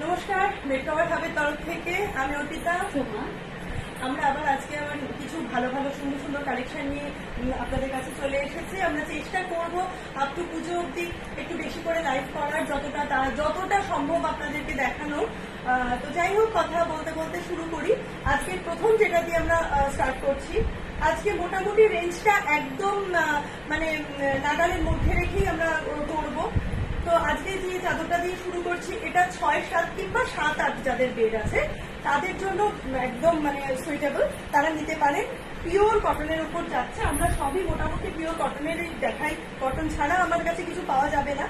নমস্কার, মেট্রোওয়ার হাবের তরফ থেকে আমি অর্পিতা। আমরা আবার আজকে কিছু ভালো ভালো সুন্দর সুন্দর কালেকশন নিয়ে আপনাদের কাছে চলে এসেছি। আমরা চেষ্টা করব আপ টু পুজো অবধি একটু বেশি করে লাইভ করার, যতটা সম্ভব আপনাদেরকে দেখানো। তো যাই হোক, কথা বলতে বলতে শুরু করি। আজকে প্রথম যেটা দিয়ে আমরা স্টার্ট করছি, আজকে মোটামুটি রেঞ্জটা একদম মানে নাগালের মধ্যে রেখেই আমরা করবো। তো আজকে যে চাদরটা দিয়ে শুরু করছি, এটা 6-7 কিংবা 7-8 যাদের বেড আছে তাদের জন্য একদম মানে সুইটেবল, তারা নিতে পারেন। পিওর কটনের উপর যাচ্ছে, আমরা সবই মোটামুটি পিওর কটনের দেখাই, কটন ছাড়া আমার কাছে কিছু পাওয়া যাবে না।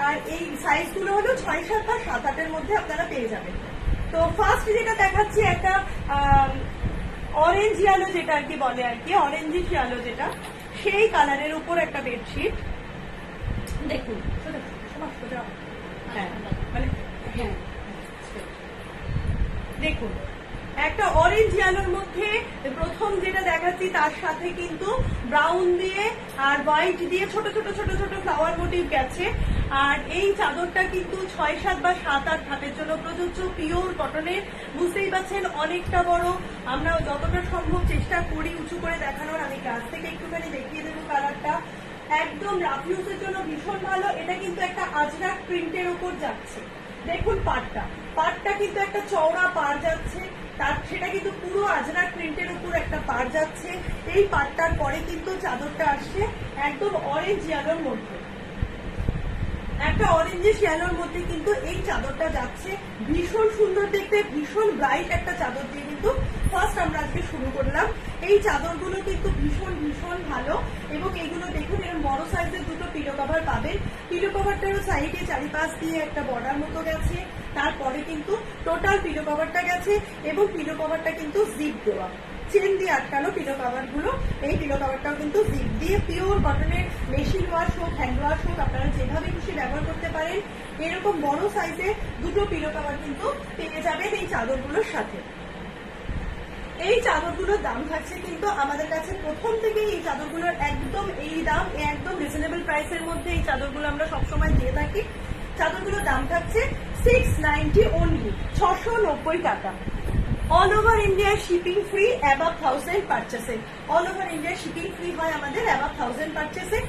আর এই সাইজগুলো হলো 6-7 বা 7-8-এর মধ্যে আপনারা পেয়ে যাবেন। তো ফার্স্ট যেটা দেখাচ্ছি, একটা অরেঞ্জ ইয়ালো, যেটা আর কি বলে আর কি অরেঞ্জিশ ইয়ালো, যেটা সেই কালারের উপর একটা বেডশিট। দেখুন, দেখুন একটা অরেঞ্জ ইয়ালোর মধ্যে প্রথম যেটা দেখাচ্ছি, তার সাথে কিন্তু ব্রাউন দিয়ে আর হোয়াইট দিয়ে ছোট ছোট ছোট ছোট ফ্লাওয়ার মোটিভ গেছে। আর এই চাদরটা কিন্তু 6-7 বা 7-8 হাতের জন্য প্রযোজ্য, পিওর কটনের। বুঝতেই পারছেন অনেকটা বড়। আমরা যতটা সম্ভব চেষ্টা করি উঁচু করে দেখানোর। আমি কাছ থেকে একটুখানি দেখিয়ে দেবো কালারটা। একদম রাফ ইউজের জন্য ভীষণ ভালো। এটা কিন্তু একটা আজরাক প্রিন্টের উপর যাচ্ছে। দেখুন পাড়টা কিন্তু একটা চওড়া পাড় যাচ্ছে, সেটা কিন্তু পুরো আজরাক প্রিন্টের উপর একটা পাড় যাচ্ছে। এই পাড়টার পরে কিন্তু চাদরটা আসছে একদম অরেঞ্জ ইয়ালোর মধ্যে, একটা অরেঞ্জিশ ইয়ালোর মধ্যে কিন্তু এই চাদরটা যাচ্ছে। ভীষণ সুন্দর দেখতে, ভীষণ ব্রাইট একটা চাদর দিয়ে কিন্তু ফার্স্ট আমরা আজকে শুরু করলাম। এই চাদরগুলো কিন্তু ভীষণ ভীষণ ভালো, এবং এইগুলো দেখুন, এর বড় সাইজের দুটো পিলো কভার পাবেন। পিলো কভারটারও সাইডে চারিপাশ দিয়ে একটা বর্ডার মতো গেছে, তারপরে কিন্তু টোটাল পিলো কভারটা গেছে, এবং পিলো কভারটা কিন্তু জিপ দেওয়া, চেন দিয়ে আটকানো পিলো কভার গুলো। এই পিলো কভারটাও কিন্তু জিপ দিয়ে, পিওর কটনের। মেশিন ওয়াশ হোক, হ্যান্ড ওয়াশ হোক, আপনারা যেভাবে খুশি ব্যবহার করতে পারেন। এরকম বড় সাইজে দুটো পিলো কভার কিন্তু পেয়ে যাবেন এই চাদরগুলোর সাথে। এই চাদরগুলোর দাম থাকছে কিন্তু আমাদের কাছে প্রথম থেকেই এই চাদরগুলোর একদম এই দাম, একদম রিজনেবল প্রাইসের মধ্যে এই চাদরগুলো আমরা সবসময় দিয়ে থাকি। চাদরগুলোর দাম থাকছে 690 অনলি, 690 টাকা। All over India shipping free above 1000 পারচেসে। All over India shipping free হয় আমাদের অ্যাবাভ 1000 পারচেসে।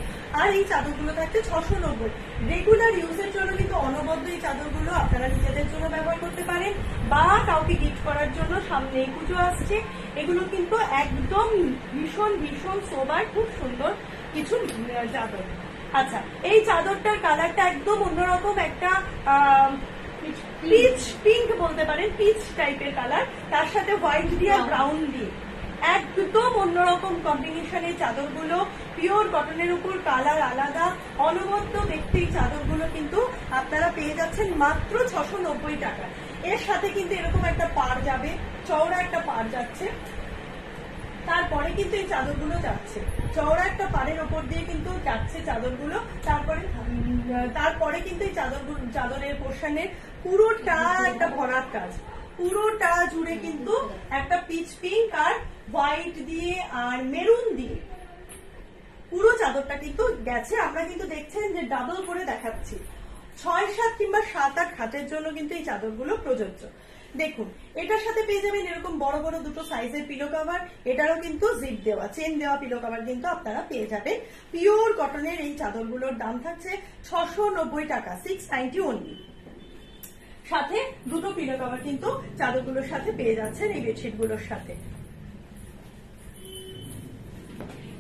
আর এই চাদরগুলো থাকছে 690। রেগুলার ইউজের জন্য কিন্তু অনবদ্য এই চাদরগুলো আপনারা নিজেদের জন্য ব্যবহার করতে পারেন, বা কাউকে গিফট করার জন্য। সামনে এই পুজো আসছে, এগুলো কিন্তু একদম ভীষণ ভীষণ সোবার, খুব সুন্দর কিছু চাদর। আচ্ছা, এই চাদরটার কালারটা একদম অন্যরকম, একটা পিচ পিঙ্ক বলতে পারেন, পিচ টাইপের কালার, তার সাথে হোয়াইট দিয়ে ব্রাউন দিয়ে একদম অন্যরকম কম্বিনেশনের চাদরগুলো। পিওর কটনের উপর কালার আলাদা, অনবদ্য দেখতে এই চাদরগুলো কিন্তু আপনারা পেয়ে যাচ্ছেন মাত্র 690 টাকা। এর সাথে কিন্তু এরকম একটা পাড় যাবে, চওড়া একটা পাড় যাচ্ছে। তারপরে কিন্তু এই চাদরগুলো যাচ্ছে চওড়া একটা পাড়ের ওপর দিয়ে কিন্তু যাচ্ছে চাদরগুলো। তারপরে কিন্তু এই চাদরের পোর্শনের পুরোটা একটা ভরাট কাজ, পুরোটা জুড়ে কিন্তু একটা পিচ পিঙ্ক আর হোয়াইট দিয়ে আর মেরুন দিয়ে পুরো চাদরটা কিন্তু গেছে। আমরা কিন্তু দেখছেন যে ডাবল করে দেখাচ্ছি। 6-7 কিংবা 7-8 হাতের জন্য কিন্তু এই চাদরগুলো প্রযোজ্য। দেখুন, এটার সাথে পেয়ে যাবেন এরকম বড় বড় দুটো সাইজের পিলো কভার। এটারও কিন্তু জিপ দেওয়া, চেন দেওয়া পিলো কভার কিন্তু আপনারা পেয়ে যাবেন। পিওর কটনের এই চাদরগুলোর দাম থাকছে 690 টাকা, 690 অনলি। সাথে দুটো পিলো কভার কিন্তু চাদরগুলোর সাথে পেয়ে যাচ্ছেন এই বেডশিট গুলোর সাথে।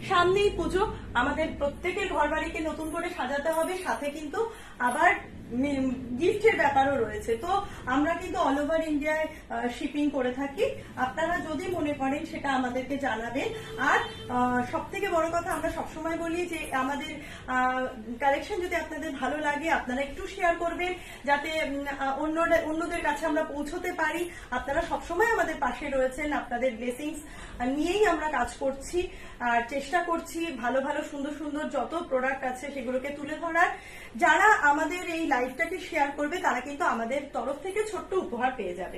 সামনেই পুজো, আমাদের প্রত্যেকের ঘর বাড়িকে নতুন করে সাজাতে হবে, সাথে কিন্তু আবার গিফটের ব্যাপারও রয়েছে। তো আমরা কিন্তু অল ওভার ইন্ডিয়ায় শিপিং করে থাকি। আপনারা যদি মনে করেন সেটা আমাদেরকে জানাবেন। আর সব থেকে বড় কথা, আমরা সবসময় বলি যে আমাদের কালেকশন যদি আপনাদের ভালো লাগে, আপনারা একটু শেয়ার করবেন, যাতে অন্যদের কাছে আমরা পৌঁছতে পারি। আপনারা সবসময় আমাদের পাশে রয়েছেন, আপনাদের ব্লেসিংস নিয়েই আমরা কাজ করছি আর চেষ্টা করছি ভালো ভালো সুন্দর সুন্দর যত প্রোডাক্ট আছে সেগুলোকে তুলে ধরার। যারা আমাদের এই লাইভটাকে শেয়ার করবে তারা কিন্তু আমাদের তরফ থেকে ছোট্ট উপহার পেয়ে যাবে।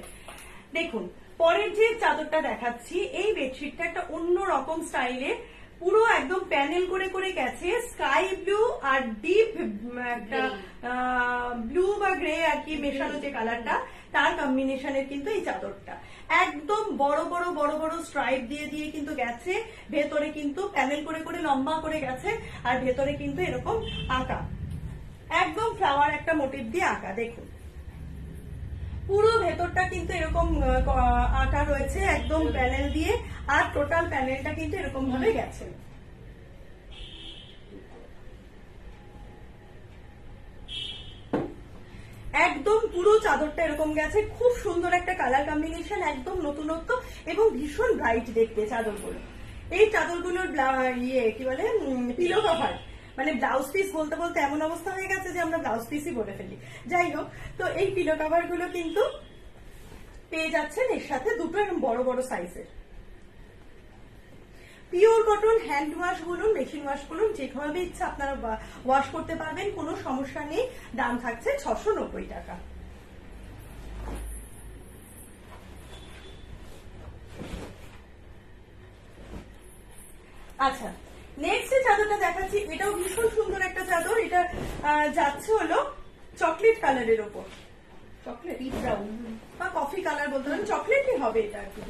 দেখুন, পরের যে চাদরটা দেখাচ্ছি, এই বেডশিটটা একটা অন্য রকম স্টাইলে, পুরো একদম প্যানেল করে করে গেছে। স্কাই ব্লু আর ডিপ একটা ব্লু বা গ্রে আর কি মেশানো যে কালারটা, তার কম্বিনেশনের কিন্তু এই চাদরটা একদম বড় বড় বড় বড় স্ট্রাইপ দিয়ে দিয়ে কিন্তু গেছে, ভেতরে কিন্তু প্যানেল করে করে লম্বা করে গেছে, আর ভেতরে কিন্তু এরকম আঁকা, একদম ফ্লাওয়ার একটা মোটিভ দিয়ে আঁকা। দেখুন পুরো ভেতরটা কিন্তু এরকম আঁকা রয়েছে একদম প্যানেল দিয়ে, আর টোটাল প্যানেলটা কিন্তু এরকম ভাবে গেছে। একদম পুরো চাদরটা এরকম গেছে, খুব সুন্দর একটা কালার কম্বিনেশন, একদম নতুনত্ব এবং ভীষণ ব্রাইট দেখতে চাদরগুলো। এই চাদরগুলোর কি বলে পিলো কভার, মানে ব্লাউজ পিস বলতে বলতে এমন অবস্থা হয়ে গেছে যে আমরা ব্লাউজ পিসই বলে ফেলি। যাই হোক, তো এই পিলো কভার গুলো কিন্তু পেয়ে যাচ্ছেন এর সাথে দুটো এরকম বড় বড় সাইজের। পিওর কটন, হ্যান্ড ওয়াশ বলুন মেশিন ওয়াশ বলুন যেভাবে ইচ্ছা আপনারা ওয়াশ করতে পারবেন, কোনো সমস্যা নেই। দাম থাকছে 690 টাকা। আচ্ছা, নেক্সট যে চাদরটা দেখাচ্ছি এটাও ভীষণ সুন্দর একটা চাদর। এটা যাচ্ছে হলো চকলেট কালারের ওপর, চকলেট ব্রাউন বা কফি কালার বলতে পারেন, চকলেটই হবে এটা আর কি,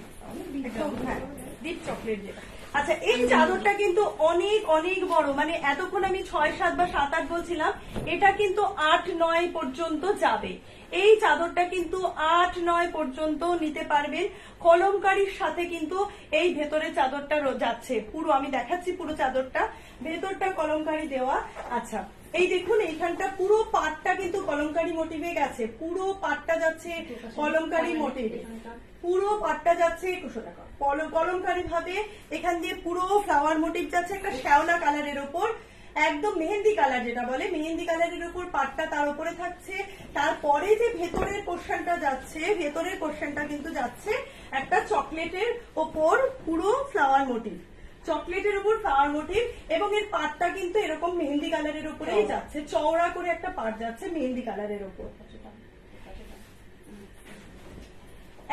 ডিপ চকলেট যেটা। আচ্ছা, এই চাদরটা কিন্তু অনেক অনেক বড়, মানে এতক্ষণ আমি 6, 7 বা 7, 8 বলছিলাম, এটা কিন্তু 8, 9 পর্যন্ত যাবে। এই চাদরটা কিন্তু 8, 9 পর্যন্ত নিতে পারবেন। কলমকারীর সাথে কিন্তু এই ভেতরে চাদরটা যাচ্ছে, পুরো আমি দেখাচ্ছি পুরো চাদরটা, ভেতরটা কলমকারী দেওয়া। আচ্ছা, এই দেখুন এইখানটা পুরো পাটটা কিন্তু কলমকারী মোটিভে গেছে, পুরো পাটটা যাচ্ছে কলমকারী মোটিভে, পুরো পাটটা যাচ্ছে কলমকারী ভাবে, এখান দিয়ে পুরো ফ্লাওয়ার মোটিভ যাচ্ছে একটা শ্যাওলা কালারের ওপর, একদম মেহেন্দি কালার যেটা বলে, মেহেন্দি কালারের উপর পাটটা তার উপরে থাকছে। তারপরে যে ভেতরের পোর্শনটা যাচ্ছে, ভেতরের পোর্শনটা কিন্তু যাচ্ছে একটা চকলেটের ওপর পুরো ফ্লাওয়ার মোটিভ, চকলেটের উপর ফ্লাওয়ার মোটিভ, এবং এর পাটটা কিন্তু এরকম মেহেন্দি কালারের উপরেই যাচ্ছে, চওড়া করে একটা পাট যাচ্ছে মেহেন্দি কালারের উপর।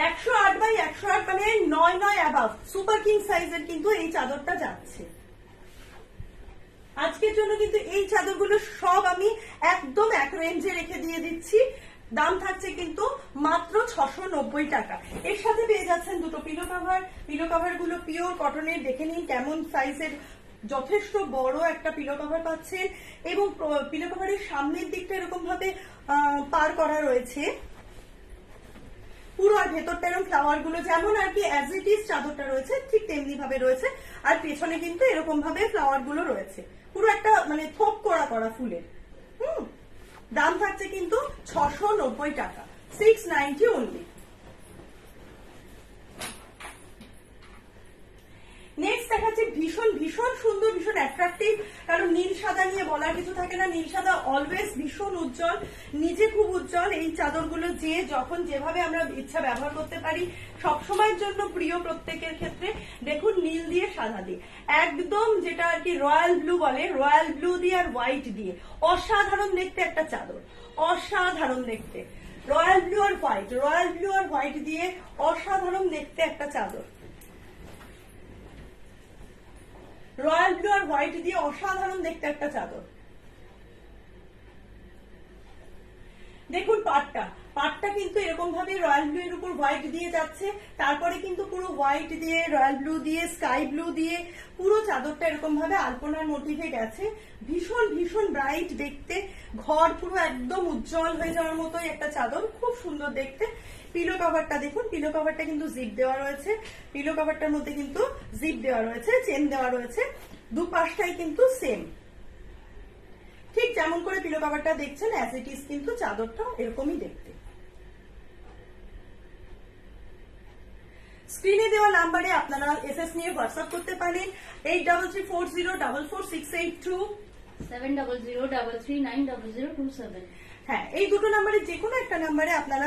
108 বাই 108 মানে 9, 9 অ্যাবাভ সুপার কিং সাইজের কিন্তু এই চাদরটা যাচ্ছে। আজকের জন্য কিন্তু এই চাদরগুলো সব আমি একদম এক রেঞ্জে রেখে দিয়ে দিচ্ছি। দাম থাকছে কিন্তু মাত্র 690 টাকা। এর সাথে পেয়ে যাচ্ছেন দুটো পিলো কভার। পিলো কভার গুলো পিওর কটনের, দেখে নিন কেমন সাইজের, যথেষ্ট বড় একটা পিলো কভার পাচ্ছেন, এবং পিলো কভারের সামনের দিকটা এরকম ভাবে পার করা রয়েছে পুরো, আর ভেতরটা এরকম ফ্লাওয়ার গুলো যেমন আর কি অ্যাজ ইট ইজ চাদরটা রয়েছে ঠিক তেমনি ভাবে রয়েছে, আর পেছনে কিন্তু এরকম ভাবে ফ্লাওয়ার গুলো রয়েছে, পুরো একটা মানে থোপ করা করা ফুলের। দাম থাকছে কিন্তু 690 টাকা, 690 অনলি। নেক্সট দেখাচ্ছি ভীষণ ভীষণ সুন্দর, ভীষণ অ্যাট্রাকটিভ, কারণ নীল সাদা নিয়ে বলার কিছু থাকে না, নীল সাদা অলওয়েজ ভীষণ উজ্জ্বল, নিজে খুব উজ্জ্বল। এই চাদরগুলো যে যখন যেভাবে আমরা ইচ্ছা ব্যবহার করতে পারি, সবসময়ের জন্য প্রিয় প্রত্যেকের ক্ষেত্রে। দেখুন নীল দিয়ে সাদা দিয়ে একদম যেটা আর কি রয়্যাল ব্লু বলে, রয়্যাল ব্লু দিয়ে আর হোয়াইট দিয়ে অসাধারণ দেখতে একটা চাদর, অসাধারণ দেখতে, রয়্যাল ব্লু আর হোয়াইট, রয়্যাল ব্লু আর হোয়াইট দিয়ে অসাধারণ দেখতে একটা চাদর, রয়্যাল ব্লু আর হোয়াইট দিয়ে অসাধারণ দেখতে একটা চাদর। দেখুন পাটটা, পাটটা কিন্তু এরকম ভাবে রয়্যাল ব্লু এর উপর হোয়াইট দিয়ে যাচ্ছে, তারপরে কিন্তু পুরো হোয়াইট দিয়ে, রয়্যাল ব্লু দিয়ে, স্কাই ব্লু দিয়ে পুরো চাদরটা এরকম ভাবে আলপনার মোটিভে গেছে, ভীষণ ভীষণ ব্রাইট দেখতে, ঘর পুরো একদম উজ্জ্বল হয়ে যাওয়ার মতোই একটা চাদর, খুব সুন্দর দেখতে। পিলো কভারটা দেখুন, পিলো কভারটা কিন্তু জিপ দেওয়া রয়েছে, পিলো কভারটার মধ্যে কিন্তু জিপ দেওয়া রয়েছে, চেন দেওয়া রয়েছে, দুপাশটাই কিন্তু সেম, ঠিক যেমন করে পিলো কভারটা দেখছেন অ্যাজ ইট ইজ কিন্তু চাদরটা এরকমই দেখতে। স্ক্রিনে দেওয়া নাম্বারে আপনারা এসএস নিয়ে হোয়াটসঅ্যাপ করতে পারেন, 8340444682, 7003390027। হ্যাঁ, এই দুটো নাম্বারে যে কোনো একটা নাম্বারে আপনারা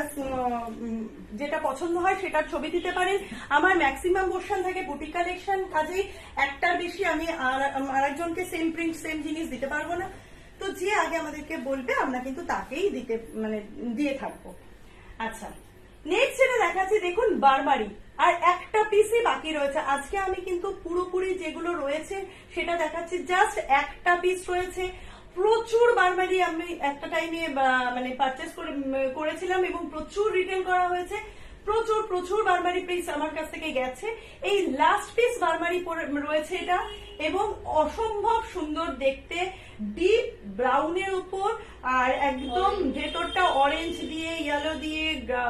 যেটা পছন্দ হয় সেটার ছবি দিতে পারেন। আমার ম্যাক্সিমাম পোর্শন থাকে বুটিক কালেকশন, কাজেই একটার বেশি আমি আরেকজনকে সেম প্রিন্ট সেম জিনিস দিতে পারবো না, তো যে আগে আমাদেরকে বলবে আমরা কিন্তু তাকেই দিতে মানে দিয়ে থাকবো। আচ্ছা, নেক্সট যেটা দেখাচ্ছি দেখুন বারবারি, আর একটা পিসই বাকি রয়েছে। আজকে আমি কিন্তু পুরোপুরি যেগুলো রয়েছে সেটা দেখাচ্ছি, জাস্ট একটা পিস রয়েছে, প্রচুর বারবারই আমি একটা টাইমে মানে পারচেস করেছিলাম এবং প্রচুর রিটেল করা হয়েছে, প্রচুর প্রচুর বারবারি পিস আমার কাছ থেকে গেছে। এই লাস্ট পিস বারবারি রয়েছে এটা, এবং অসম্ভব সুন্দর দেখতে, ডিপ ব্রাউনের উপর, আর একদম ভেতরটা অরেঞ্জ দিয়ে, ইয়েলো দিয়ে,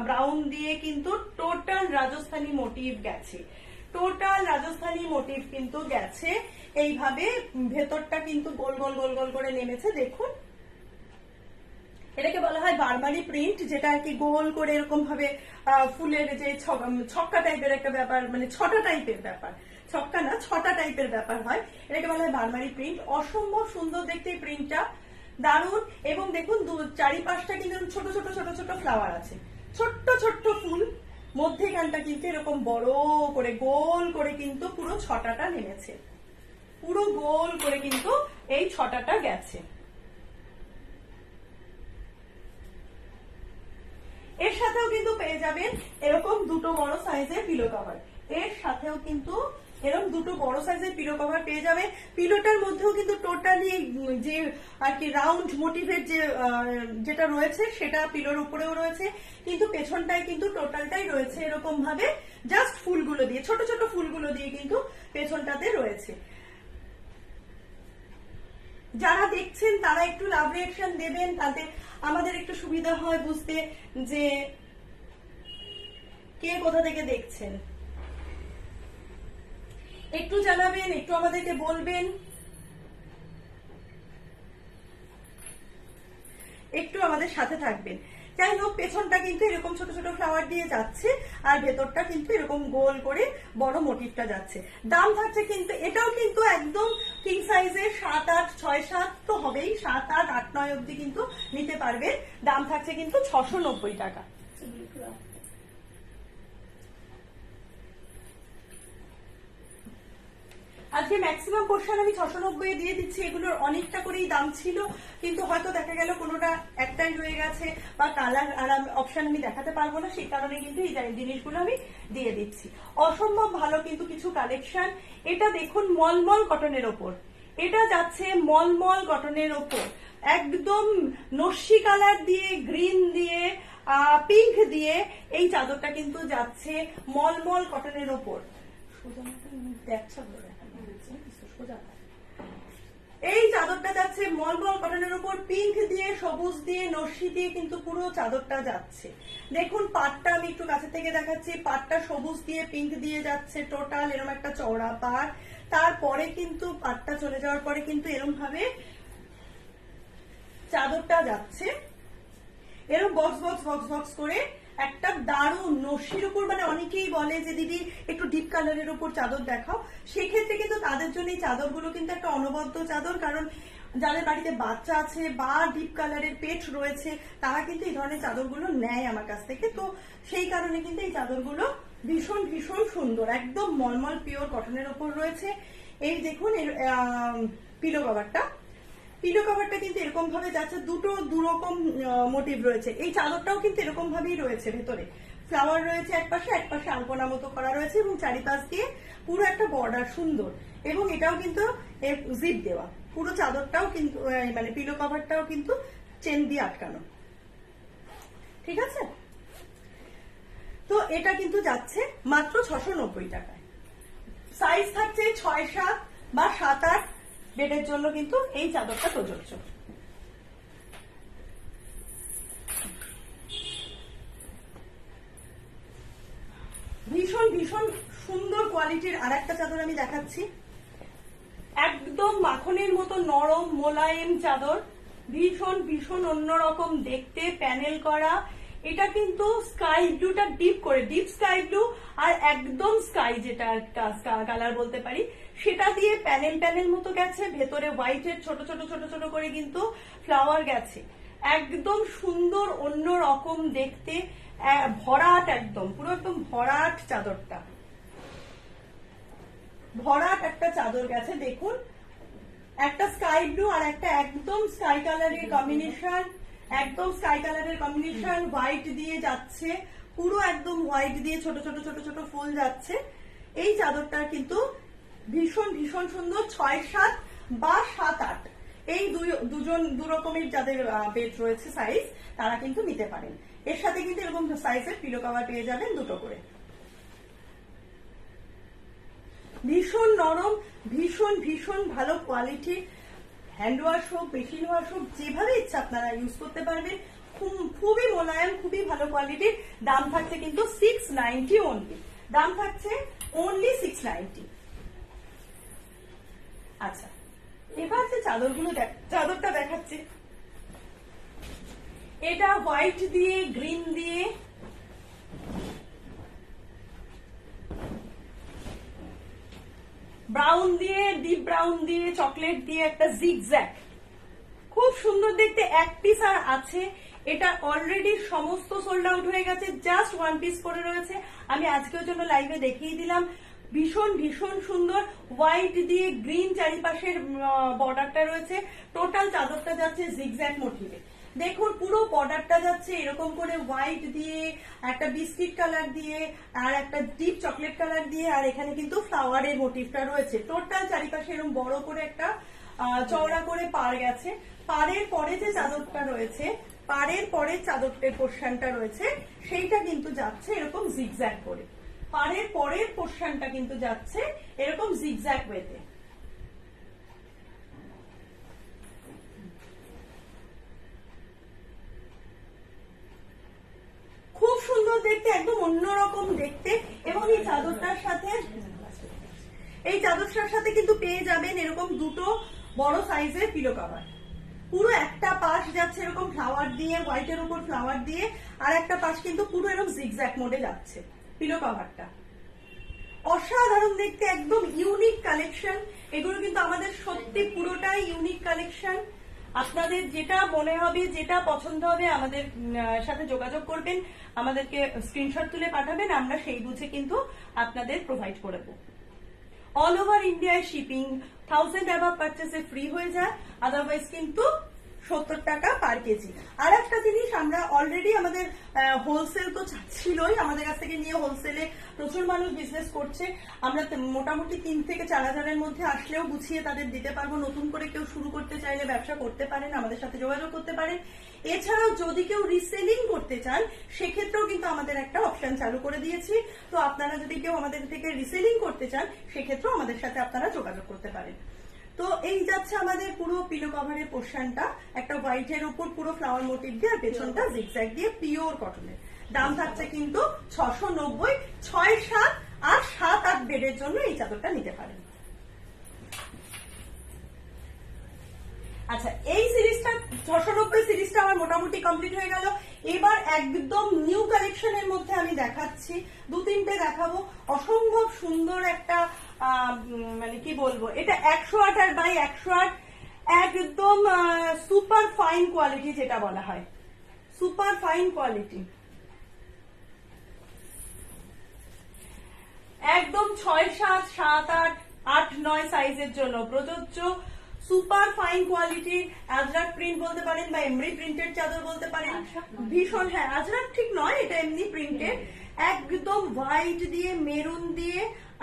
ব্রাউন দিয়ে কিন্তু টোটাল রাজস্থানী মোটিভ গেছে, টোটাল রাজস্থানী মোটিভ কিন্তু গেছে। এইভাবে ভেতরটা কিন্তু গোল গোল গোল গোল করে নেমেছে, দেখুন। এটাকে বলা হয় বারবারি প্রিন্ট, যেটা আর কি গোল করে এরকম ভাবে ফুলের যে ছক্কা টাইপের একটা ব্যাপার, মানে ছটা টাইপের ব্যাপার, ছক্কা না ছটা টাইপের ব্যাপার হয়, এটাকে বলা হয় বারবারি প্রিন্ট। অসম্ভব সুন্দর দেখতে এই প্রিন্টটা, দারুণ। এবং দেখুন চারিপাশটা কিন্তু ছোট ছোট ছোট ছোট ফ্লাওয়ার আছে, ছোট্ট ছোট্ট ফুল, মধ্যেখানটা কিন্তু এরকম বড় করে গোল করে কিন্তু পুরো ছটাটা নেমেছে, পুরো গোল করে কিন্তু এই ছটাটা গেছে। এর সাথেও কিন্তু পেয়ে যাবেন এরকম দুটো বড় সাইজের পিলো কভার, এর সাথেও কিন্তু এরকম দুটো বড় সাইজের পিলো কভার পেয়ে যাবে। পিলোটার মধ্যেও কিন্তু টোটালি যে আর কি রাউন্ড মোটিভের যেটা রয়েছে সেটা পিলোর উপরেও রয়েছে, কিন্তু পেছনটায় কিন্তু টোটালটাই রয়েছে এরকম ভাবে জাস্ট ফুলগুলো দিয়ে, ছোট ছোট ফুলগুলো দিয়ে কিন্তু পেছনটাতে রয়েছে। যারা দেখছেন তারা একটু লাভ রিঅ্যাকশন দেবেন, তাতে আমাদের একটু সুবিধা হয় বুঝতে যে কে কোথা থেকে দেখছেন। একটু জানাবেন, একটু আমাদেরকে বলবেন, একটু আমাদের সাথে থাকবেন। যাই হোক, পেছনটা কিন্তু এরকম ছোট ছোট ফ্লাওয়ার দিয়ে যাচ্ছে, আর ভেতরটা কিন্তু এরকম গোল করে বড় মোটিভটা যাচ্ছে। দাম থাকছে কিন্তু, এটাও কিন্তু একদম কিং সাইজের 7, 8, 6, 7 তো হবেই, 7, 8, 8, 9 অব্দি কিন্তু নিতে পারবে। দাম থাকছে কিন্তু 690 টাকা। আজকে ম্যাক্সিমাম পোর্শন আমি 690 দিয়ে দিচ্ছি। এগুলোর অনেকটা করেই দাম ছিল, কিন্তু হয়তো দেখা গেল কোনোটা একটাই রয়ে গেছে বা কালার আর অপশন আমি দেখাতে পারবো না, সেই কারণে কিন্তু এই জিনিসগুলো আমি দিয়ে দিচ্ছি। অসম্ভব ভালো কিন্তু কিছু কালেকশন। এটা দেখুন মলমল কটনের ওপর, এটা যাচ্ছে মলমল কটনের ওপর, একদম নস্যি কালার দিয়ে, গ্রিন দিয়ে, পিঙ্ক দিয়ে এই চাদরটা কিন্তু যাচ্ছে মলমল কটনের ওপর। এই চাদরটা যাচ্ছে মলমল কটনের উপর, পিঙ্ক দিয়ে, সবুজ দিয়ে, নস্যি দিয়ে কিন্তু পুরো চাদরটা যাচ্ছে। দেখুন পাটটা আমি একটু কাছে থেকে দেখাচ্ছি, পাটটা সবুজ দিয়ে পিঙ্ক দিয়ে যাচ্ছে, টোটাল এরকম একটা চওড়া পাট। তারপরে কিন্তু পাটটা চলে যাওয়ার পরে কিন্তু এরকম ভাবে চাদরটা যাচ্ছে এরকম বক্স বক্স বক্স বক্স করে একটা দারুণ নস্যির উপর। মানে অনেকেই বলে যে দিদি একটু ডিপ কালারের উপর চাদর দেখাও, সেক্ষেত্রে কিন্তু তাদের জন্য এই চাদরগুলো কিন্তু একটা অনবদ্য চাদর, কারণ যাদের বাড়িতে বাচ্চা আছে বা ডিপ কালারের পেট রয়েছে তারা কিন্তু এই ধরনের চাদরগুলো নেয় আমার কাছ থেকে। তো সেই কারণে কিন্তু এই চাদরগুলো ভীষণ ভীষণ সুন্দর, একদম মলমল পিওর কটনের উপর রয়েছে। এই দেখুন এর পিলো কভারটা, পিলো কভারটা কিন্তু এরকম ভাবে যাচ্ছে, দুটো দুরকম মোটিভ রয়েছে। এই চাদরটাও কিন্তু এরকম ভাবেই রয়েছে, ভেতরে ফ্লাওয়ার রয়েছে একপাশে, একপাশে আলপনা মতো করা রয়েছে এবং চারিপাশ দিয়ে পুরো একটা বর্ডার সুন্দর। এবং এটাও কিন্তু জিপ দেওয়া, পুরো চাদরটাও কিন্তু মানে পিলো কভারটাও কিন্তু চেন দিয়ে আটকানো, ঠিক আছে। তো এটা কিন্তু যাচ্ছে মাত্র 690 টাকায়। সাইজ থাকছে 6, 7 বা 7, 8 বেডের জন্য কিন্তু এই চাদরটা প্রযোজ্য। ভীষণ ভীষণ সুন্দর কোয়ালিটির আর একটা চাদর আমি দেখাচ্ছি, একদম মাখনের মতো নরম মোলায়েম চাদর, ভীষণ ভীষণ অন্যরকম দেখতে, প্যানেল করা। এটা কিন্তু স্কাই ব্লুটা ডিপ করে, ডিপ স্কাই ব্লু আর একদম স্কাই যেটা কালার বলতে পারি, সেটা দিয়ে প্যানেল প্যানেল মতো গেছে। ভেতরে হোয়াইটের ছোট ছোট ছোট ছোট করে কিন্তু ফ্লাওয়ার গেছে, একদম সুন্দর অন্যরকম দেখতে, ভরাট, একদম পুরো একদম ভরাট চাদরটা, ভরাট একটা চাদর গেছে। দেখুন একটা স্কাই ব্লু আর একটা একদম স্কাই কালারের কম্বিনেশন, একদম স্কাই কালারের কম্বিনেশন, হোয়াইট দিয়ে যাচ্ছে, পুরো একদম হোয়াইট দিয়ে ছোট ছোট ছোট ছোট ফুল যাচ্ছে। এই চাদরটা কিন্তু ভীষণ ভীষণ সুন্দর, 6, 7 বা 7, 8 এই দু রকমের যাদের বেড রয়েছে সাইজ, তারা কিন্তু নিতে পারেন। এর সাথে কিন্তু এরকম সাইজের পিলো কভার পেয়ে যাবেন দুটো করে। ভীষণ নরম, ভীষণ ভীষণ ভালো কোয়ালিটি, হ্যান্ড ওয়াশ হোক, মেশিন ওয়াশ হোক, যেভাবে ইচ্ছা আপনারা ইউজ করতে পারবেন। খুবই মোলায়েম, খুবই ভালো কোয়ালিটির। দাম থাকছে কিন্তু 690 অনলি, দাম থাকছে অনলি 690। আচ্ছা, এবার যে চাদরটা দেখাচ্ছি, এটা হোয়াইট দিয়ে, গ্রিন দিয়ে, ব্রাউন দিয়ে, ডিপ ব্রাউন দিয়ে, চকলেট দিয়ে একটা জিগজ্যাগ, খুব সুন্দর দেখতে। এক পিস আর আছে, এটা অলরেডি সমস্ত সোল্ড আউট হয়ে গেছে, জাস্ট ওয়ান পিস করে রয়েছে। আমি আজকের জন্য লাইভে দেখিয়ে দিলাম। ভীষণ ভীষণ সুন্দর, হোয়াইট দিয়ে গ্রিন চারিপাশের বর্ডারটা রয়েছে। টোটাল চাদরটা যাচ্ছে জিগজ্যাগ মোটিভে। দেখুন পুরো বর্ডারটা যাচ্ছে এরকম করে হোয়াইট দিয়ে, একটা বিস্কিট কালার দিয়ে, আর একটা ডিপ চকলেট কালার দিয়ে, আর এখানে কিন্তু ফ্লাওয়ারের মোটিভটা রয়েছে। টোটাল চারিপাশে এরকম বড় করে একটা চওড়া করে পার গেছে। পাড়ের পরে যে চাদরটা রয়েছে, পাড়ের পরে চাদরটের পোর্শনটা রয়েছে, সেইটা কিন্তু যাচ্ছে এরকম জিগজ্যাগ করে। পাড়ের পরের পোর্শনটা কিন্তু যাচ্ছে এরকম জিগজ্যাগ ওয়েতে। খুব সুন্দর দেখতে, একদম অন্যরকম দেখতে। এবং এই চাদরটার সাথে কিন্তু পেয়ে যাবেন এরকম দুটো বড় সাইজের পিলো কভার। পুরো একটা পাশ যাচ্ছে এরকম ফ্লাওয়ার দিয়ে, হোয়াইটের উপর ফ্লাওয়ার দিয়ে, আর একটা পাশ কিন্তু পুরো এরকম জিগজ্যাগ মোডে যাচ্ছে পিলো কভারটা। অসাধারণ দেখতে, একদম ইউনিক কালেকশন। এগুলো কিন্তু আমাদের সত্যি পুরোটাই ইউনিক কালেকশন। আপনাদের যেটা মনে হবে, যেটা পছন্দ হবে, আমাদের সাথে যোগাযোগ করবেন, আমাদেরকে স্ক্রিনশট তুলে পাঠাবেন, আমরা সেই বুঝে কিন্তু আপনাদের প্রোভাইড করে দেবো। অল ওভার ইন্ডিয়ায় শিপিং 1000 অ্যাবাভ পারচেসে ফ্রি হয়ে যায়, আদারওয়াইজ কিন্তু 70 টাকা পার কেজি। আর একটা জিনিস, আমরা অলরেডি আমাদের হোলসেল তো ছিলই, আমাদের কাছ থেকে নিয়ে হোলসেলে প্রচুর মানুষ বিজনেস করছে। আমরা মোটামুটি 3 থেকে 4 হাজারের মধ্যে আসলেও গুছিয়ে তাদের দিতে পারবো। নতুন করে কেউ শুরু করতে চাইলে ব্যবসা করতে পারেন, আমাদের সাথে যোগাযোগ করতে পারেন। এছাড়াও যদি কেউ রিসেলিং করতে চান, সেক্ষেত্রেও কিন্তু আমাদের একটা অপশন চালু করে দিয়েছি। তো আপনারা যদি কেউ আমাদের থেকে রিসেলিং করতে চান, সেক্ষেত্রেও আমাদের সাথে আপনারা যোগাযোগ করতে পারেন। তো এই যাচ্ছে আমাদের পুরো পিলো কভারের পোর্শনটা, একটা হোয়াইটের উপর পুরো ফ্লাওয়ার মোটিভ দিয়ে, আর পেছনটা জিগজ্যাগ দিয়ে, পিওর কটনের। দাম থাকছে কিন্তু 690। 6, 7 আর 7, 8 বেডের জন্য এই চাদরটা নিতে পারেন। আচ্ছা, এই সিরিজটা 690 সিরিজটা আমার মোটামুটি কমপ্লিট হয়ে গেল। এবার একদম নিউ কালেকশনের মধ্যে আমি দেখাচ্ছি, 2-3টে দেখাবো। অসম্ভব সুন্দর একটা, মানে কি বলবো, এটা 108 আর বাই 108, একদম সুপার ফাইন কোয়ালিটি, যেটা বলা হয় সুপার ফাইন কোয়ালিটি। একদম 6, 7, 7, 8, 8, 9 সাইজের জন্য প্রযোজ্য। সুপার ফাইন কোয়ালিটির আজরাক প্রিন্ট বলতে পারেন, বা এমরি প্রিন্টেড চাদর বলতে পারেন। ভীষণ, হ্যাঁ আজরাক ঠিক নয়, এটা এমনি প্রিন্টেড। একদম হোয়াইট দিয়ে, মেরুন দিয়ে,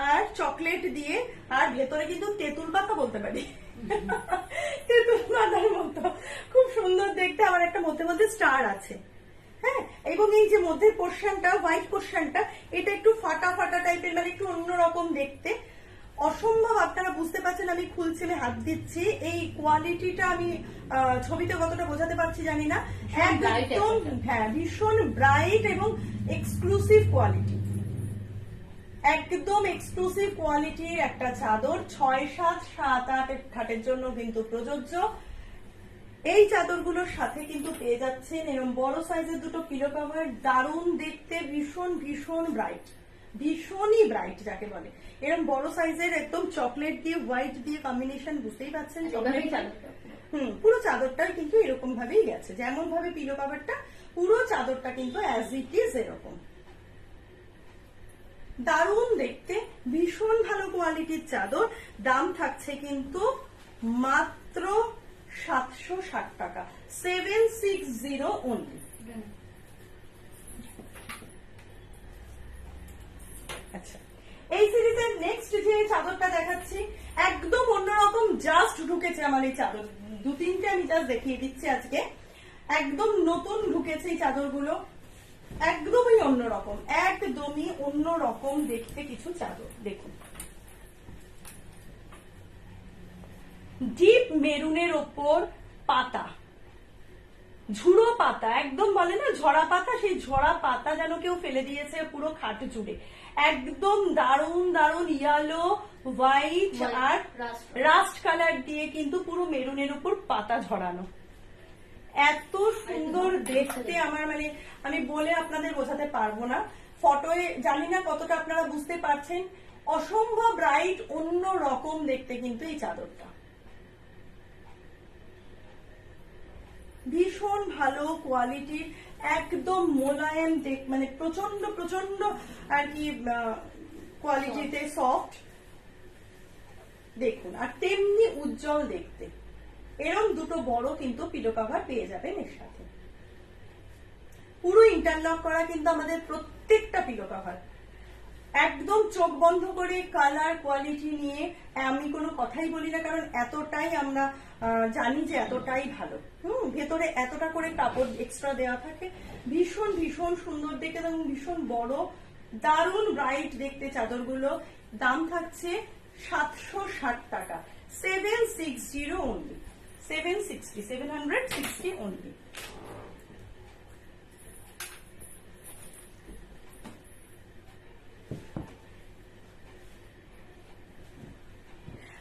আর চকলেট দিয়ে, আর ভেতরে কিন্তু তেঁতুল পাতা বলতে পারি, তেঁতুল পাতার মতো খুব সুন্দর দেখতে। আবার একটা মধ্যে মধ্যে স্টার আছে, হ্যাঁ। এবং এই যে মধ্যের পোর্শনটা, হোয়াইট পোর্শনটা, এটা একটু ফাটা ফাটা টাইপের, মানে একটু অন্যরকম দেখতে। অসম্ভব, আপনারা বুঝতে পারছেন, আমি খুলছি, হাত দিচ্ছি। এই কোয়ালিটিটা আমি ছবিতে কতটা বোঝাতে পারছি জানি না। একদম, হ্যাঁ, ভীষণ ব্রাইট এবং এক্সক্লুসিভ কোয়ালিটি, একদম এক্সক্লুসিভ কোয়ালিটির একটা চাদর। 6, 7, 7, 8 খাটের জন্য কিন্তু প্রযোজ্য। এই চাদরগুলোর সাথে কিন্তু পেয়ে যাচ্ছেন এরকম বড় সাইজের দুটো পিলো কভার। দারুণ দেখতে, ভীষণ ভীষণ ব্রাইট, ভীষণই ব্রাইট যাকে বলে। এরকম বড় সাইজের, একদম চকলেট দিয়ে হোয়াইট দিয়ে কম্বিনেশন, বুঝতেই পারছেন। পুরো চাদরটা কিন্তু এরকম ভাবেই গেছে, যেমন ভাবে পিলো কভারটা, পুরো চাদরটা কিন্তু অ্যাজ ইট ইজ এরকম। দারুণ দেখতে, ভীষণ ভালো কোয়ালিটির চাদর। দাম থাকছে কিন্তু মাত্র 760 টাকা, 760 অনলি। আচ্ছা, এই সিরিজের নেক্সট যে চাদরটা দেখাচ্ছি, একদম অন্যরকম, জাস্ট ঢুকেছে আমার এই দু তিনটে আমি জাস্ট দেখিয়ে দিচ্ছি আজকে। একদম নতুন ঢুকেছে এই চাদরগুলো, একদমই অন্যরকম, একদমই অন্যরকম দেখতে কিছু চাদর। দেখুন ডিপ মেরুনের ওপর পাতা, ঝুড়ো পাতা, একদম বলে না ঝরা পাতা, সেই ঝরা পাতা যেন কেউ ফেলে দিয়েছে পুরো খাট জুড়ে। একদম দারুন দারুন ইয়েলো, হোয়াইট আর রাস্ট কালার দিয়ে কিন্তু পুরো মেরুনের উপর পাতা ঝরানো। এত সুন্দর দেখতে, আমার মানে আমি বলে আপনাদের বোঝাতে পারবো না। ফটোয়ে জানি না কতটা আপনারা বুঝতে পারছেন, অসম্ভব ব্রাইট, অন্য রকম দেখতে কিন্তু এই চাদরটা। ভীষণ ভালো কোয়ালিটির, একদম মোলায়েম, মানে প্রচন্ড প্রচন্ড আর কি কোয়ালিটিতে সফট। দেখুন, আর তেমনি উজ্জ্বল দেখতে। এরকম দুটো বড় কিন্তু পিলো কভার পেয়ে যাবেন এর সাথে। পুরো ইন্টারলক করা কিন্তু আমাদের প্রত্যেকটা পিলো কভার, একদম চোখ বন্ধ করে কালার কোয়ালিটি নিয়ে আমি কোনো কথাই বলি না, কারণ এতটাই আমরা জানি যে এতটাই ভালো। ভেতরে এতটা করে কাপড় এক্সট্রা দেওয়া থাকে, ভীষণ ভীষণ সুন্দর দেখতে এবং ভীষণ বড়, দারুণ ব্রাইট দেখতে চাদরগুলো। দাম থাকছে 760 টাকা, 760 অনলি, 760 অনলি।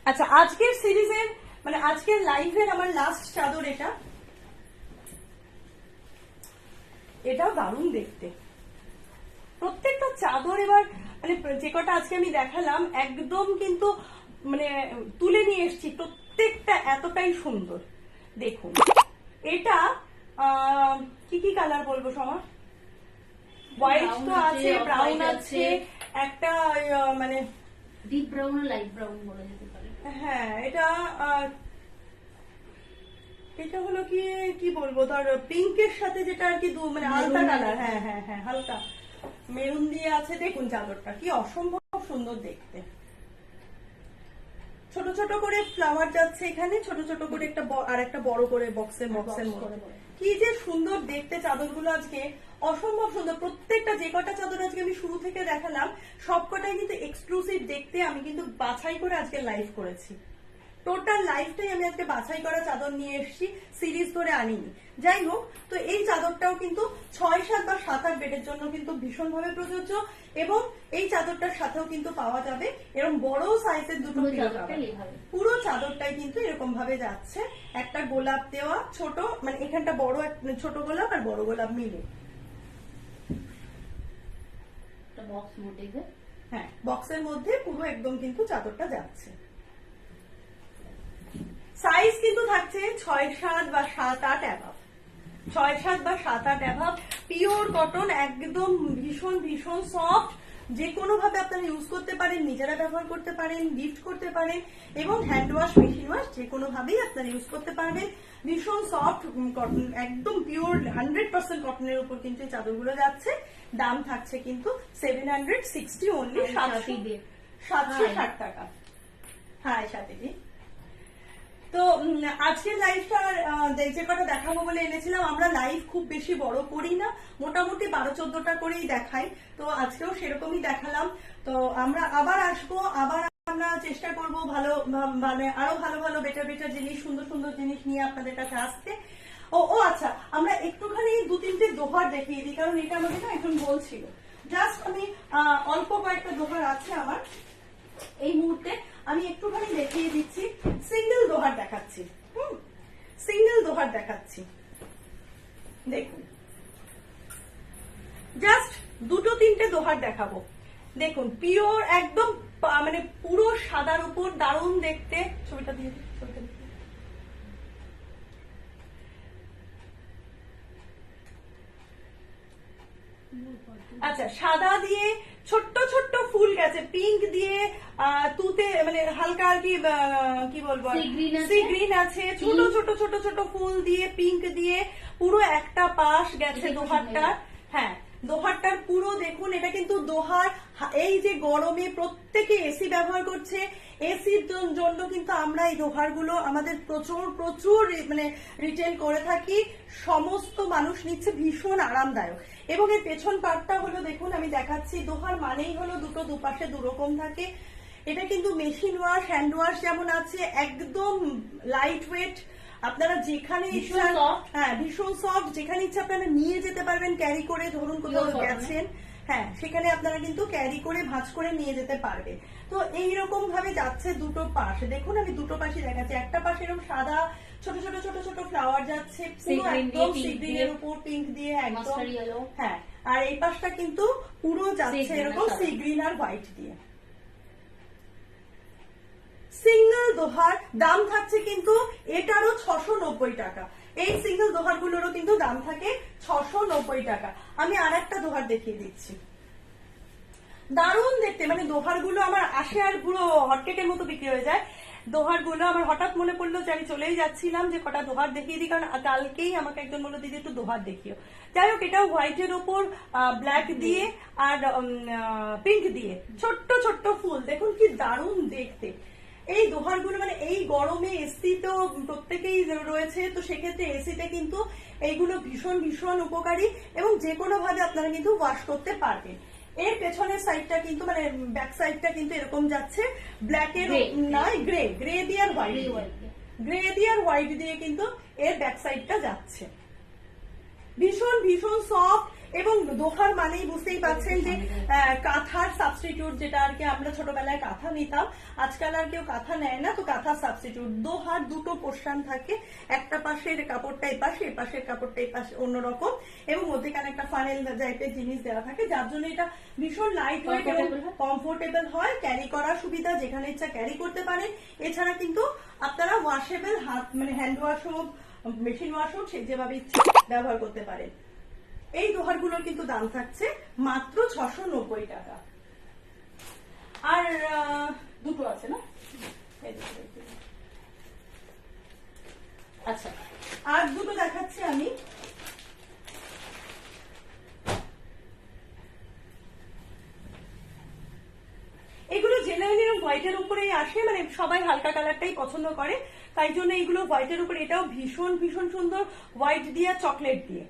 আচ্ছা, আজকের সিরিজের মানে আজকের লাইভের আমার লাস্ট চাদর এটা, এটাও দারুণ দেখতে। প্রত্যেকটা চাদর এবার মানে যে কটা আজকে আমি দেখালাম একদম কিন্তু মানে তুলে নিয়ে এসেছি, প্রত্যেকটা এতটাই সুন্দর। দেখুন এটা কি কি কালার বলবো সবার, হোয়াইট তো আছে, ব্রাউন আছে, একটা মানে ডিপ ব্রাউন, লাইট ব্রাউন বলা যেতে পারে। হ্যাঁ, এটা এটা হলো কি কি বলবো, ধর পিঙ্কের সাথে যেটা আর কি মানে হালকা কালার, হ্যাঁ হ্যাঁ হ্যাঁ হালকা মেরুন দিয়ে আছে। দেখুন চাদরটা কি অসম্ভব সুন্দর দেখতে, ছোট ছোট করে ফ্লাওয়ার যাচ্ছে এখানে, ছোট ছোট করে একটা আর একটা বড় করে বক্সের মধ্যে। কি যে সুন্দর দেখতে চাদরগুলো আজকে, অসম্ভব সুন্দর। প্রত্যেকটা যে কটা চাদর আজকে আমি শুরু থেকে দেখালাম সবকটাই কিন্তু এক্সক্লুসিভ দেখতে। আমি কিন্তু বাছাই করে আজকে লাইভ করেছি, টোটাল লাইফটাই আমি আজকে বাছাই করা চাদর নিয়ে এসেছি, সিরিজ ধরে আনিনি। যাই হোক, তো এই চাদরটাও কিন্তু 6, 7 বা 7, 8 বেডের জন্য কিন্তু ভীষণভাবে প্রযোজ্য, এবং এই চাদরটার সাথেও কিন্তু পাওয়া যাবে এরকম বড় সাইজের দুটো পিলো কভার। পুরো চাদরটাই কিন্তু এরকম ভাবে যাচ্ছে, একটা গোলাপ দেওয়া ছোট, মানে এখানটা বড় ছোট গোলাপ আর বড় গোলাপ মিলে, হ্যাঁ বক্সের মধ্যে পুরো একদম কিন্তু চাদরটা যাচ্ছে। সাইজ কিন্তু থাকছে 6, 7 বা 7, 8 অ্যাভাব, 6, 7 বা 7, 8 অ্যাভাব। পিওর কটন, একদম ভীষণ ভীষণ সফট, যে কোনো ভাবে আপনারা ইউজ করতে পারেন, নিজেরা ব্যবহার করতে পারেন, গিফট করতে পারেন, এবং হ্যান্ড ওয়াশ, মেশিন ওয়াশ যে কোনো ভাবেই আপনারা ইউজ করতে পারবেন। ভীষণ সফট কটন, একদম পিওর 100% কটনের উপর কিন্তু এই চাদরগুলো যাচ্ছে। দাম থাকছে কিন্তু 760 অনলি, 760 টাকা। হ্যাঁ সাথে দিই। তো আজকের লাইভটা যে কটা দেখাবো বলে এনেছিলাম, আমরা লাইভ খুব বেশি বড় করি না, মোটামুটি 12-14টা করেই দেখাই, তো আজকেও সেরকমই দেখালাম। তো আমরা আবার আসবো, আবার আমরা চেষ্টা করব ভালো মানে আরো ভালো ভালো বেটার বেটার জিনিস, সুন্দর সুন্দর জিনিস নিয়ে আপনাদের কাছে আসতে। ও আচ্ছা, আমরা একটুখানি 2-3টে দোহার দেখিয়ে দিই, কারণ এটা আমাদের না এখন বলছিল। জাস্ট আমি অল্প কয়েকটা দোহার আছে আমার এই মুহূর্তে, আমি একটুখানি দেখিয়ে দিচ্ছি। সিঙ্গেল দোহার দেখাচ্ছি, সিঙ্গেল দোহার দেখাচ্ছি। দেখুন জাস্ট 2-3টে দোহার দেখাবো। দেখুন পিওর একদম মানে পুরো সাদার উপর, দারুণ দেখতে। ছবিটা দিয়ে দিই, ছবিটা দিয়ে। আচ্ছা, সাদা দিয়ে ছোট্ট ছোট্ট ফুল গেছে, পিঙ্ক দিয়ে তুতে মানে হালকা আর কি কি বলবো, সি গ্রিন আছে, ছোট ছোট ছোট ছোট ফুল দিয়ে, পিঙ্ক দিয়ে পুরো একটা পাশ গেছে দোহারটা। হ্যাঁ, দোহারটার পুরো দেখুন, এটা কিন্তু দোহার। এই যে গরমে প্রত্যেকে এসি ব্যবহার করছে, এসির জন্য কিন্তু আমরা এই দোহারগুলো আমাদের প্রচুর প্রচুর মানে রিটেল করে থাকি, সমস্ত মানুষ নিচ্ছে, ভীষণ আরামদায়ক। এবং এর পেছন পার্টটা হলো দেখুন, আমি দেখাচ্ছি, দোহার মানেই হলো দুটো দুপাশে দুরকম থাকে। এটা কিন্তু মেশিন ওয়াশ, হ্যান্ড ওয়াশ যেমন আছে, একদম লাইট ওয়েট, আপনারা যেখানে ইচ্ছা, হ্যাঁ ভীষণ সফট, যেখানে ইচ্ছা আপনারা নিয়ে যেতে পারবেন ক্যারি করে, ধরুন কোথাও গেছেন, হ্যাঁ সেখানে আপনারা কিন্তু ক্যারি করে ভাঁজ করে নিয়ে যেতে পারবে। তো এইরকম ভাবে যাচ্ছে দুটো পাশ, দেখুন আমি দুটো পাশে দেখাচ্ছি। একটা পাশে এরকম সাদা ছোট ছোট ছোট ছোট ফ্লাওয়ার যাচ্ছে, পুরো একদম সি গ্রিনের উপর পিঙ্ক দিয়ে একদম, হ্যাঁ। আর এই পাশটা কিন্তু পুরো যাচ্ছে এরকম সি গ্রিন আর হোয়াইট দিয়ে। সিঙ্গেল দোহার দাম থাকছে কিন্তু এটারও 690 টাকা। এই সিঙ্গেল দোহার গুলোরও কিন্তু দাম থাকে 690 টাকা। আমি আর একটা দোহার দেখিয়ে দিচ্ছি, দারুণ দেখতে, মানে দোহার গুলো আমার আসে আর পুরো হটকেকের মতো বিক্রি হয়ে যায়। দোহার গুলো আমার হঠাৎ মনে পড়লো যে আমি চলেই যাচ্ছিলাম যে কটা দোহার দেখিয়ে দিই, কারণ কালকেই আমাকে একজন বললো দিদি একটু দোহার দেখিও। যাই হোক, এটাও হোয়াইটের ওপর ব্ল্যাক দিয়ে আর পিঙ্ক দিয়ে ছোট্ট ছোট্ট ফুল, দেখুন কি দারুণ দেখতে। এই দোহারগুলো মানে এই গরমে এসি তো প্রত্যেকেই রয়েছে, তো সেক্ষেত্রে এসিতে কিন্তু এইগুলো ভীষণ ভীষণ উপকারী, এবং যে কোনো ভাবে আপনারা কিন্তু ওয়াশ করতে পারবেন। এর পেছনের সাইডটা কিন্তু মানে ব্যাক সাইডটা কিন্তু এরকম যাচ্ছে ব্ল্যাকের নয়, গ্রে, গ্রে দিয়ে আর হোয়াইট, গ্রে দিয়ে আর হোয়াইট দিয়ে কিন্তু এর ব্যাক সাইডটা যাচ্ছে। ভীষণ ভীষণ সফট, এবং দোহার মানেই বুঝতেই পারছেন যে কাঁথার সাবস্টিটিউট, যেটা আর কি আমরা ছোটবেলায় কাঁথা নিতাম, আজকাল আর কেউ কাঁথা নেয় না, তো কাঁথার সাবস্টিটিউট। দোহার দুটো পোর্শন থাকে, একটা পাশের কাপড়টা এই পাশে, এই পাশের কাপড়টা এই পাশে অন্যরকম, এবং মধ্যেখানে একটা ফানেল টাইপের জিনিস দেওয়া থাকে, যার জন্য এটা ভীষণ লাইট ওয়েট এবং কমফোর্টেবল হয়, ক্যারি করার সুবিধা, যেখানে ইচ্ছা ক্যারি করতে পারেন। এছাড়া কিন্তু আপনারা ওয়াশেবল, হাত মানে হ্যান্ড ওয়াশ হোক, মেশিন ওয়াশ হোক, সে যেভাবে ইচ্ছে ব্যবহার করতে পারেন। এই দোহারগুলোর কিন্তু দাম থাকছে মাত্র 690 টাকা। আর দুটো আছে না, আচ্ছা আর দুটো দেখাচ্ছি আমি। এগুলো জেনারেলি হোয়াইটের উপরেই আসে, মানে সবাই হালকা কালারটাই পছন্দ করে, তাই জন্য এইগুলো হোয়াইটের উপরে। এটাও ভীষণ ভীষণ সুন্দর, হোয়াইট দিয়ে চকলেট দিয়ে,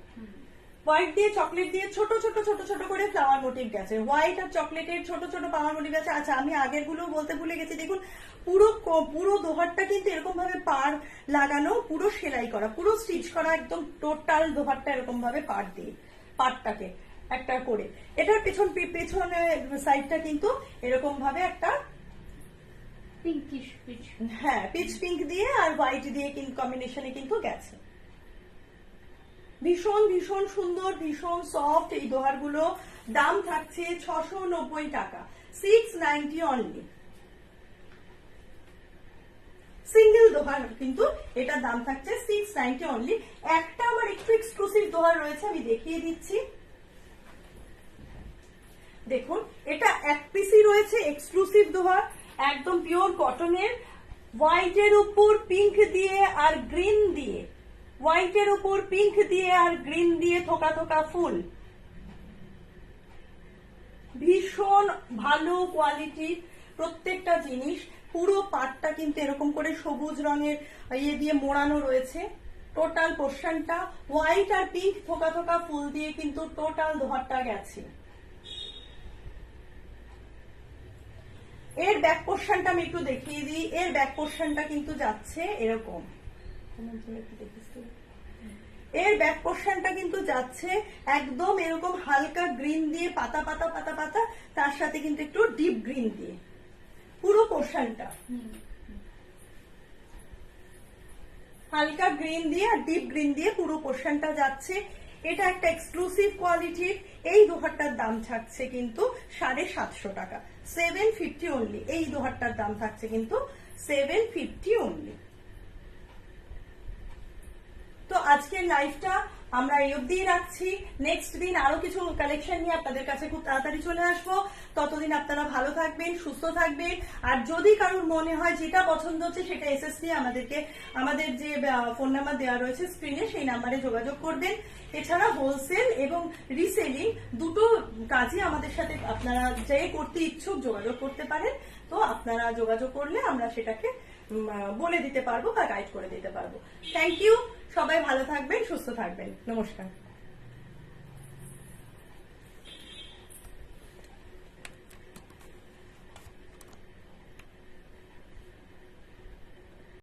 হোয়াইট দিয়ে চকলেট দিয়ে ছোট ছোট ছোট ছোট করে ফ্লাওয়ার মোটিভ গেছে, হোয়াইট আর চকলেটের ছোট ছোট ফ্লাওয়ার মোটিভ আছে। আচ্ছা আমি আগের গুলো বলতে ভুলে গেছি, দেখুন পুরো পুরো দোহারটা কিন্তু এরকম ভাবে পার লাগানো, পুরো সেলাই করা, পুরো স্টিচ করা, একদম টোটাল দোহারটা এরকম ভাবে পার দিয়ে, পারটাকে একটা করে। এটার পেছনে সাইডটা কিন্তু এরকম ভাবে একটা পিঙ্কিশ পিচ, হ্যাঁ পিচ পিঙ্ক দিয়ে আর হোয়াইট দিয়ে কম্বিনেশনে কিন্তু গেছে। ভীষণ ভীষণ সুন্দর, ভীষণ সফট এই দোহারগুলো। দাম থাকছে 690 টাকা, 690 অনলি। সিঙ্গেল দোহার কিন্তু এটা দাম থাকছে 690 অনলি। একটা আমার একটু এক্সক্লুসিভ দোহার রয়েছে, আমি দেখিয়ে দিচ্ছি। দেখুন এটা এক পিসই রয়েছে, এক্সক্লুসিভ দোহার, একদম পিওর কটনের, হোয়াইটের উপর পিঙ্ক দিয়ে আর গ্রিন দিয়ে, হোয়াইটের উপর পিঙ্ক দিয়ে আর গ্রিন দিয়ে থোকা থোকা ফুল, ভীষণ ভালো কোয়ালিটির প্রত্যেকটা জিনিস। পুরো পাটটা কিন্তু এরকম করে সবুজ রঙের ইয়ে দিয়ে মোড়ানো রয়েছে, টোটাল পোর্শনটা হোয়াইট আর পিঙ্ক থোকা থোকা ফুল দিয়ে কিন্তু টোটাল দোহারটা গেছে। এর ব্যাক পোর্শনটা আমি একটু দেখিয়ে দিই। এর ব্যাক পোর্শনটা কিন্তু যাচ্ছে এরকম, এর ব্যাক পোর্শনটা কিন্তু যাচ্ছে একদম এরকম হালকা গ্রিন দিয়ে, পাতা পাতা পাতা পাতা, তার সাথে কিন্তু একটু ডিপ গ্রিন দিয়ে পুরো পোর্শনটা, হালকা গ্রিন দিয়ে আর ডিপ গ্রিন দিয়ে পুরো পোর্শনটা যাচ্ছে। এটা একটা এক্সক্লুসিভ কোয়ালিটির। এই দোহারটার দাম থাকছে কিন্তু 750 টাকা, 750 অনলি। এই দোহারটার দাম থাকছে কিন্তু 750 অনলি। তো আজকের লাইভটা আমরা এই অবধি রাখছি। নেক্সট দিন আরো কিছু কালেকশন নিয়ে আপনাদের কাছে খুব তাড়াতাড়ি চলে আসবো। ততদিন আপনারা ভালো থাকবেন, সুস্থ থাকবেন। আর যদি কারোর মনে হয় যেটা পছন্দ হচ্ছে সেটা এসএস দিয়ে আমাদের যে ফোন নাম্বার দেওয়া রয়েছে স্ক্রিনে, সেই নাম্বারে যোগাযোগ করবেন। এছাড়া হোলসেল এবং রিসেলিং দুটো কাজই আমাদের সাথে আপনারা যে করতে ইচ্ছুক যোগাযোগ করতে পারেন। তো আপনারা যোগাযোগ করলে আমরা সেটাকে বলে দিতে পারবো বা গাইড করে দিতে পারবো। থ্যাংক ইউ, সবাই ভালো থাকবেন, সুস্থ থাকবেন, নমস্কার।